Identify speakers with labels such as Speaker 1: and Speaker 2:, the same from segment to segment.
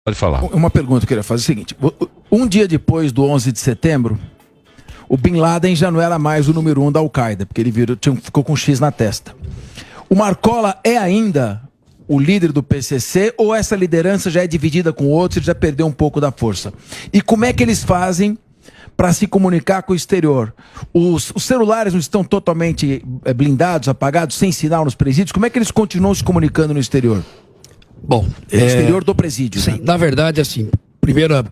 Speaker 1: Pode falar.
Speaker 2: Uma pergunta que eu queria fazer é o seguinte. Um dia depois do 11 de setembro, o Bin Laden já não era mais o número 1 da Al-Qaeda, porque ele ficou com um X na testa. O Marcola é ainda o líder do PCC ou essa liderança já é dividida com outros e já perdeu um pouco da força? E como é que eles fazem para se comunicar com o exterior? Os celulares não estão totalmente blindados, apagados, sem sinal nos presídios? Como é que eles continuam se comunicando no exterior?
Speaker 3: Bom,
Speaker 2: No exterior do presídio.
Speaker 3: sim,
Speaker 2: Né?
Speaker 3: na verdade, assim, primeira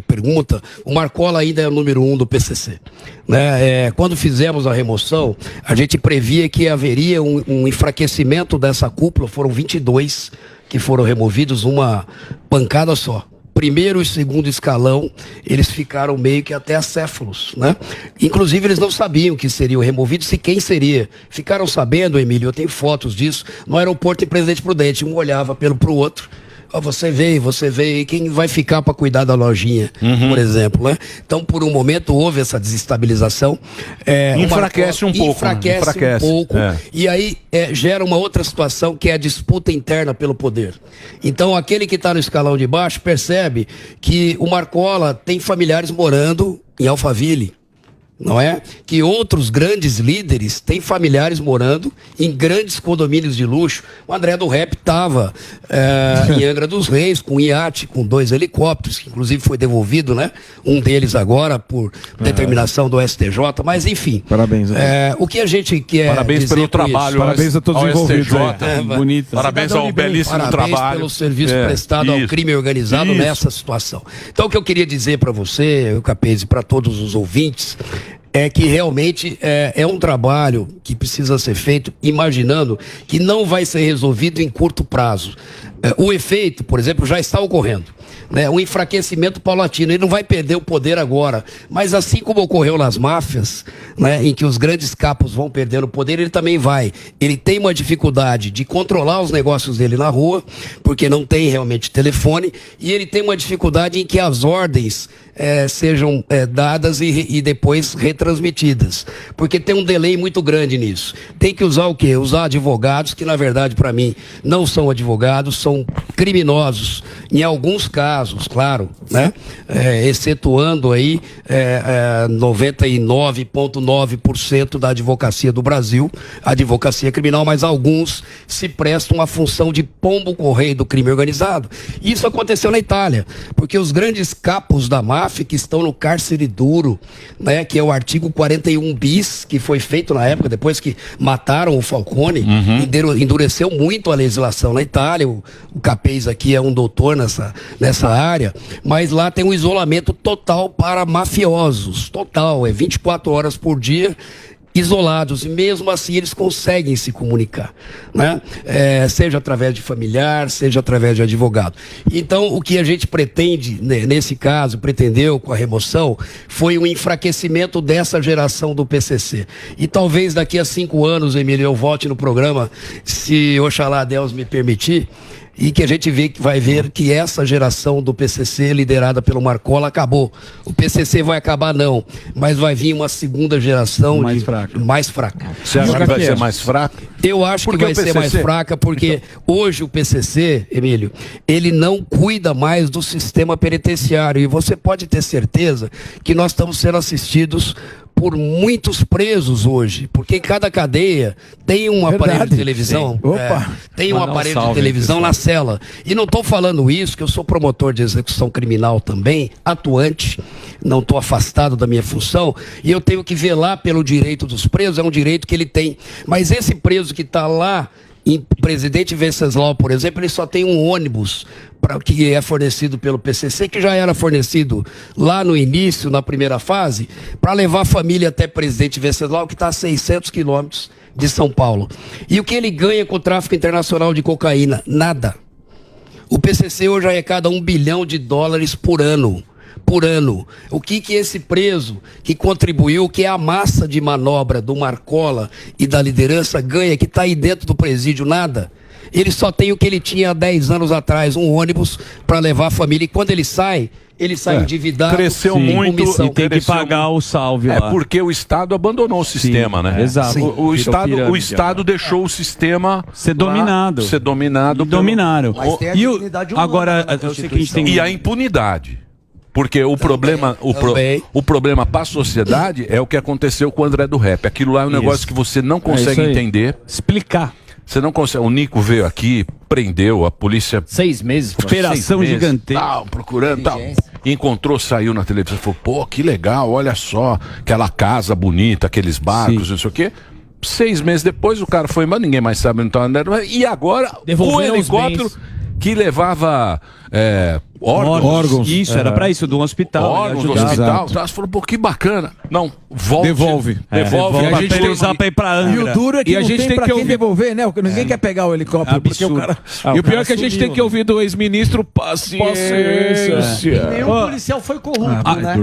Speaker 3: pergunta, o Marcola ainda é o número 1 do PCC. Né? Quando fizemos a remoção, a gente previa que haveria um enfraquecimento dessa cúpula, foram 22 que foram removidos, uma pancada só. Primeiro e segundo escalão, eles ficaram meio que até acéfalos, né? Inclusive, eles não sabiam que seriam removidos e quem seria. Ficaram sabendo, Emílio, eu tenho fotos disso, no aeroporto em Presidente Prudente. Um olhava pro outro. Você veio, e quem vai ficar para cuidar da lojinha, por exemplo, né? Então, por um momento, houve essa desestabilização.
Speaker 1: Enfraquece um pouco.
Speaker 3: Enfraquece um pouco. E aí gera uma outra situação, que é a disputa interna pelo poder. Então, aquele que está no escalão de baixo percebe que o Marcola tem familiares morando em Alphaville. Não é? Que outros grandes líderes têm familiares morando em grandes condomínios de luxo. O André do Rep estava em Angra dos Reis, com um iate, com 2 helicópteros, que inclusive foi devolvido, né? Um deles agora por determinação do STJ, mas enfim.
Speaker 2: Parabéns.
Speaker 3: O que a gente quer
Speaker 1: Parabéns
Speaker 3: dizer
Speaker 1: pelo trabalho.
Speaker 2: Parabéns a todos os envolvidos.
Speaker 1: Bonito. Parabéns ao belíssimo trabalho.
Speaker 3: Parabéns pelo serviço prestado ao crime organizado nessa situação. Então, o que eu queria dizer para você, Capese, e para todos os ouvintes, é que realmente é um trabalho que precisa ser feito imaginando que não vai ser resolvido em curto prazo. O efeito, por exemplo, já está ocorrendo. Né? Um enfraquecimento paulatino. Ele não vai perder o poder agora. Mas assim como ocorreu nas máfias, né, em que os grandes capos vão perdendo o poder, ele também vai. Ele tem uma dificuldade de controlar os negócios dele na rua, porque não tem realmente telefone, e ele tem uma dificuldade em que as ordens sejam dadas e depois retransmitidas. Porque tem um delay muito grande nisso. Tem que usar o quê? Usar advogados, que na verdade, para mim, não são advogados, são criminosos. Em alguns casos, claro, né? Excetuando aí 99,9% da advocacia do Brasil, advocacia criminal, mas alguns se prestam à função de pombo-correio do crime organizado. Isso aconteceu na Itália, porque os grandes capos da máfia que estão no cárcere duro, né, que é o artigo 41 bis, que foi feito na época, depois que mataram o Falcone, endureceu muito a legislação na Itália. O Capês aqui é um doutor nessa área, mas lá tem um isolamento total para mafiosos, total, 24 horas por dia, isolados, e mesmo assim eles conseguem se comunicar, né? Seja através de familiar, seja através de advogado. Então, o que a gente pretende, né, nesse caso, pretendeu com a remoção, foi um enfraquecimento dessa geração do PCC. E talvez daqui a 5 anos, Emílio, eu volte no programa, se Oxalá Deus me permitir, e que a gente vai ver que essa geração do PCC, liderada pelo Marcola, acabou. O PCC vai acabar, não, mas vai vir uma segunda geração mais fraca.
Speaker 1: Você acha que vai ser mais fraca?
Speaker 3: Eu acho que vai ser mais fraca, porque hoje o PCC, Emílio, ele não cuida mais do sistema penitenciário, e você pode ter certeza que nós estamos sendo assistidos por muitos presos hoje, porque em cada cadeia tem um aparelho de televisão, tem um aparelho de televisão na cela. E não estou falando isso, que eu sou promotor de execução criminal também, atuante, não estou afastado da minha função, e eu tenho que velar pelo direito dos presos, é um direito que ele tem. Mas esse preso que está lá em Presidente Venceslau, por exemplo, ele só tem um ônibus que é fornecido pelo PCC, que já era fornecido lá no início, na primeira fase, para levar a família até Presidente Venceslau, que está a 600 quilômetros de São Paulo. E o que ele ganha com o tráfico internacional de cocaína? Nada. O PCC hoje arrecada $1 bilhão por ano. O que esse preso que contribuiu, que é a massa de manobra do Marcola e da liderança ganha, que está aí dentro do presídio? Nada. ele só tem o que ele tinha há 10 anos atrás, um ônibus para levar a família. E quando ele sai endividado.
Speaker 1: Cresceu muito
Speaker 4: e tem que pagar o salve lá.
Speaker 1: É porque o Estado abandonou o sistema, né?
Speaker 4: Exato.
Speaker 1: O Estado deixou o sistema
Speaker 4: ser dominado. Dominaram.
Speaker 5: Mas tem a dignidade humana
Speaker 4: agora,
Speaker 5: na
Speaker 4: eu sei que a gente tem...
Speaker 1: E a impunidade. Porque o problema para a sociedade é o que aconteceu com o André do Rap. Aquilo lá é um negócio que você não consegue entender.
Speaker 4: Explicar.
Speaker 1: Você não consegue. O Nico veio aqui, prendeu, a polícia.
Speaker 4: 6 meses. Operação gigantesca.
Speaker 1: Procurando, tal. Encontrou, saiu na televisão, falou: pô, que legal, olha só, aquela casa bonita, aqueles barcos, não sei o quê. 6 meses depois o cara foi embora, ninguém mais sabe onde está andando. E agora, o helicóptero que levava órgãos.
Speaker 4: Isso, era pra isso, do hospital.
Speaker 1: Órgãos do hospital. Você falou, pô, que bacana. Não,
Speaker 2: Devolve.
Speaker 1: Devolve.
Speaker 4: A gente tem que usar pra ir pra Angra.
Speaker 2: E o duro é que
Speaker 6: a gente tem
Speaker 2: pra
Speaker 6: que
Speaker 2: quem devolver, né? Ninguém quer pegar o helicóptero. Porque o cara...
Speaker 6: E o pior é que a gente tem que ouvir do ex-ministro paciência.
Speaker 5: Nenhum policial foi corrupto, né?